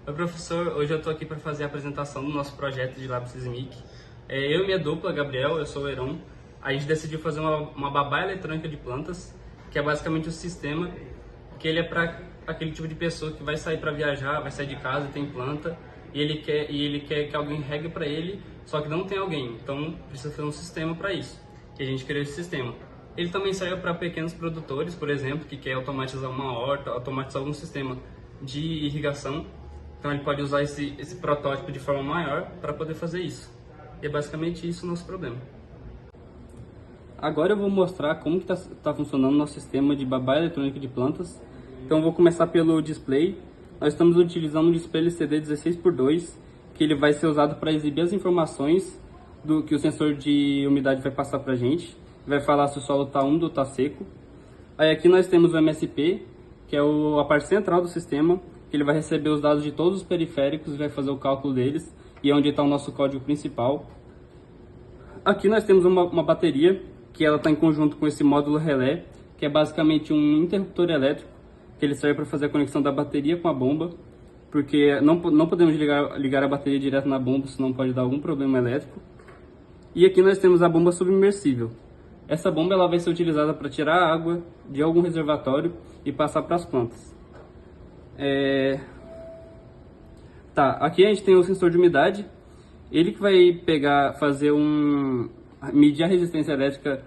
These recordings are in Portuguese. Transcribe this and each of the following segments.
Oi, professor. Hoje eu estou aqui para fazer a apresentação do nosso projeto de Lab Sismic. Eu e minha dupla, Gabriel, eu sou o Heron, a gente decidiu fazer uma babá eletrônica de plantas, que é basicamente um sistema que ele é para aquele tipo de pessoa que vai sair para viajar, vai sair de casa, tem planta, e ele quer que alguém regue para ele, só que não tem alguém. Então precisa fazer um sistema para isso, que a gente criou esse sistema. Ele também serve para pequenos produtores, por exemplo, que quer automatizar uma horta, automatizar algum sistema de irrigação. Então ele pode usar esse protótipo de forma maior para poder fazer isso. E é basicamente isso o nosso problema. Agora eu vou mostrar como que tá funcionando o nosso sistema de babá eletrônica de plantas. Então eu vou começar pelo display. Nós estamos utilizando um display LCD 16:2, que ele vai ser usado para exibir as informações do que o sensor de umidade vai passar para a gente. Vai falar se o solo está úmido ou está seco. Aí aqui nós temos o MSP, que é a parte central do sistema, que ele vai receber os dados de todos os periféricos e vai fazer o cálculo deles, e é onde está o nosso código principal. Aqui nós temos uma bateria, que ela está em conjunto com esse módulo relé, que é basicamente um interruptor elétrico, que ele serve para fazer a conexão da bateria com a bomba, porque não podemos ligar a bateria direto na bomba, senão pode dar algum problema elétrico. E aqui nós temos a bomba submersível. Essa bomba ela vai ser utilizada para tirar a água de algum reservatório e passar para as plantas. Aqui a gente tem o sensor de umidade. Ele que vai medir a resistência elétrica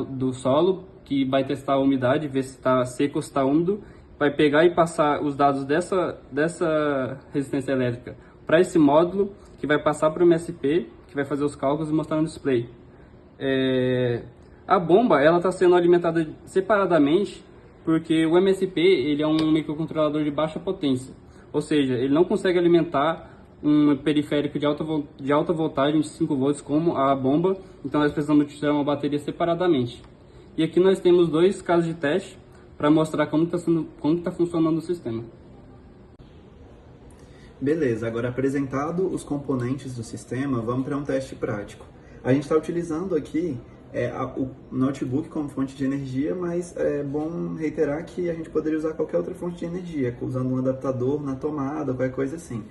do solo, que vai testar a umidade, ver se está seco ou se está úmido. Vai pegar e passar os dados dessa resistência elétrica para esse módulo, que vai passar para o MSP, que vai fazer os cálculos e mostrar no display. A bomba ela está sendo alimentada separadamente, porque o MSP ele é um microcontrolador de baixa potência, ou seja, ele não consegue alimentar um periférico de alta voltagem de 5 volts como a bomba, então nós precisamos utilizar uma bateria separadamente. E aqui nós temos dois casos de teste para mostrar como está funcionando o sistema. Beleza, agora apresentado os componentes do sistema, vamos para um teste prático. A gente está utilizando aqui o notebook como fonte de energia, mas é bom reiterar que a gente poderia usar qualquer outra fonte de energia, usando um adaptador na tomada, qualquer coisa assim.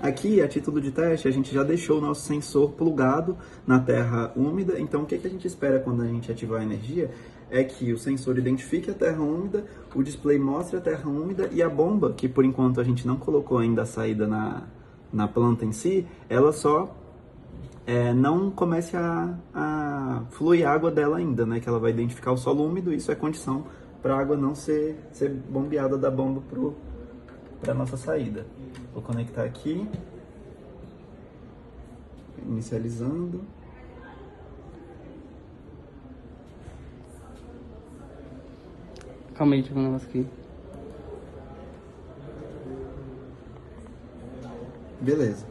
Aqui, a título de teste, a gente já deixou o nosso sensor plugado na terra úmida, então o que a gente espera quando a gente ativar a energia é que o sensor identifique a terra úmida, o display mostre a terra úmida e a bomba, que por enquanto a gente não colocou ainda a saída na planta em si, ela só não comece a fluir água dela ainda, né? Que ela vai identificar o solo úmido, isso é condição para a água não ser bombeada da bomba para a nossa saída. Vou conectar aqui, inicializando. Calma aí, deixa eu ver um negócio aqui. Beleza.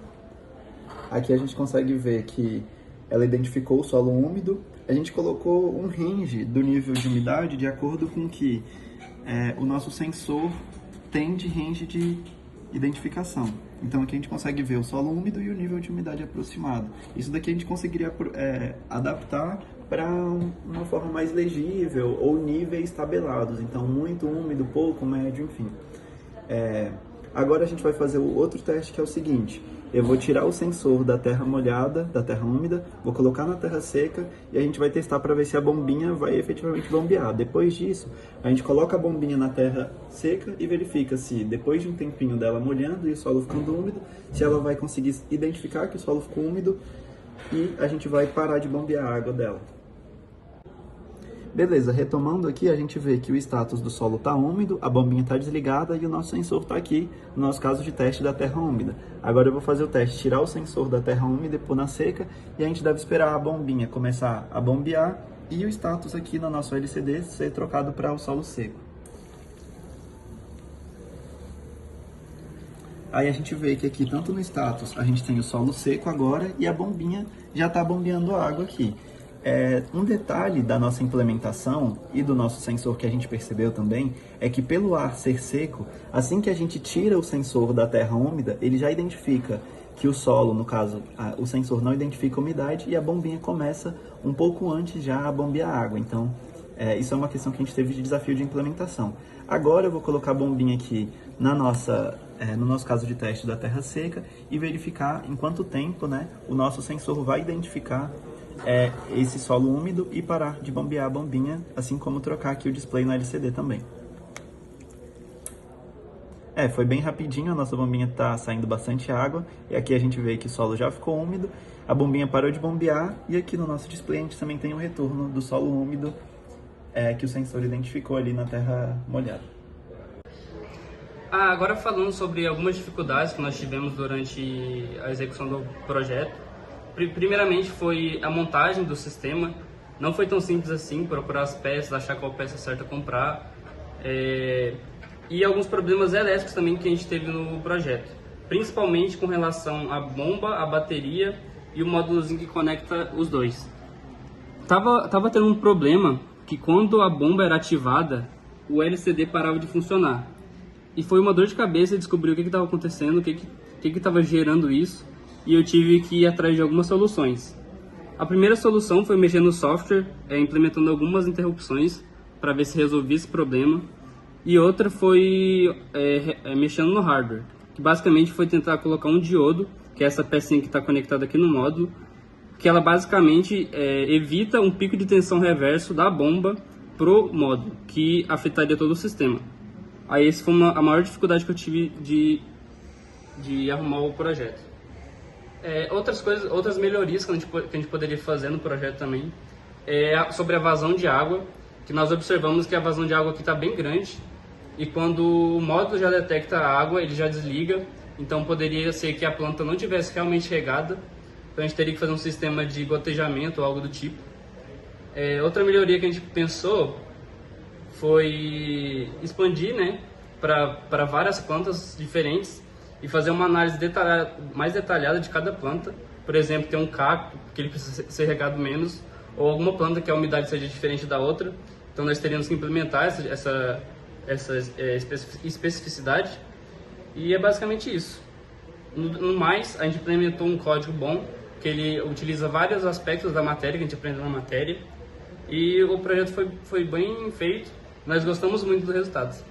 Aqui a gente consegue ver que ela identificou o solo úmido. A gente colocou um range do nível de umidade de acordo com que o nosso sensor tem de range de identificação. Então aqui a gente consegue ver o solo úmido e o nível de umidade aproximado. Isso daqui a gente conseguiria adaptar para uma forma mais legível ou níveis tabelados. Então muito úmido, pouco, médio, enfim. Agora a gente vai fazer o outro teste, que é o seguinte. Eu vou tirar o sensor da terra molhada, da terra úmida, vou colocar na terra seca e a gente vai testar para ver se a bombinha vai efetivamente bombear. Depois disso, a gente coloca a bombinha na terra seca e verifica se, depois de um tempinho dela molhando e o solo ficando úmido, se ela vai conseguir identificar que o solo ficou úmido e a gente vai parar de bombear a água dela. Beleza, retomando aqui, a gente vê que o status do solo está úmido, a bombinha está desligada e o nosso sensor está aqui, no nosso caso de teste da terra úmida. Agora eu vou fazer o teste, tirar o sensor da terra úmida e pôr na seca, e a gente deve esperar a bombinha começar a bombear e o status aqui no nosso LCD ser trocado para o solo seco. Aí a gente vê que aqui, tanto no status, a gente tem o solo seco agora e a bombinha já está bombeando a água aqui. Um detalhe da nossa implementação e do nosso sensor que a gente percebeu também é que pelo ar ser seco, assim que a gente tira o sensor da terra úmida, ele já identifica que o solo, no caso, o sensor não identifica a umidade e a bombinha começa um pouco antes já a bombear a água. Então, isso é uma questão que a gente teve de desafio de implementação. Agora eu vou colocar a bombinha aqui na nossa no nosso caso de teste da terra seca, e verificar em quanto tempo, né, o nosso sensor vai identificar esse solo úmido e parar de bombear a bombinha, assim como trocar aqui o display no LCD também. Foi bem rapidinho, a nossa bombinha está saindo bastante água, e aqui a gente vê que o solo já ficou úmido, a bombinha parou de bombear, e aqui no nosso display a gente também tem o retorno do solo úmido que o sensor identificou ali na terra molhada. Agora falando sobre algumas dificuldades que nós tivemos durante a execução do projeto. Primeiramente foi a montagem do sistema. Não foi tão simples assim, procurar as peças, achar qual peça certa a comprar. E alguns problemas elétricos também que a gente teve no projeto. Principalmente com relação à bomba, à bateria e o módulozinho que conecta os dois. Tava tendo um problema que quando a bomba era ativada, o LCD parava de funcionar. E foi uma dor de cabeça descobrir o que estava acontecendo, o que estava gerando isso, e eu tive que ir atrás de algumas soluções. A primeira solução foi mexer no software, implementando algumas interrupções para ver se resolvia esse problema, e outra foi mexendo no hardware, que basicamente foi tentar colocar um diodo, que é essa pecinha que está conectada aqui no módulo, que ela basicamente evita um pico de tensão reverso da bomba pro módulo, que afetaria todo o sistema. Aí essa foi a maior dificuldade que eu tive de arrumar o projeto. Outras melhorias que a gente poderia fazer no projeto também sobre a vazão de água, que nós observamos que a vazão de água aqui está bem grande, e quando o módulo já detecta a água, ele já desliga, então poderia ser que a planta não tivesse realmente regada, então a gente teria que fazer um sistema de gotejamento ou algo do tipo. Outra melhoria que a gente pensou foi expandir, né, para várias plantas diferentes e fazer uma análise mais detalhada de cada planta. Por exemplo, ter um cacto que ele precisa ser regado menos, ou alguma planta que a umidade seja diferente da outra. Então nós teríamos que implementar essa especificidade, e é basicamente isso. No mais, a gente implementou um código bom, que ele utiliza vários aspectos da matéria que a gente aprendeu na matéria, e o projeto foi bem feito. Nós gostamos muito dos resultados.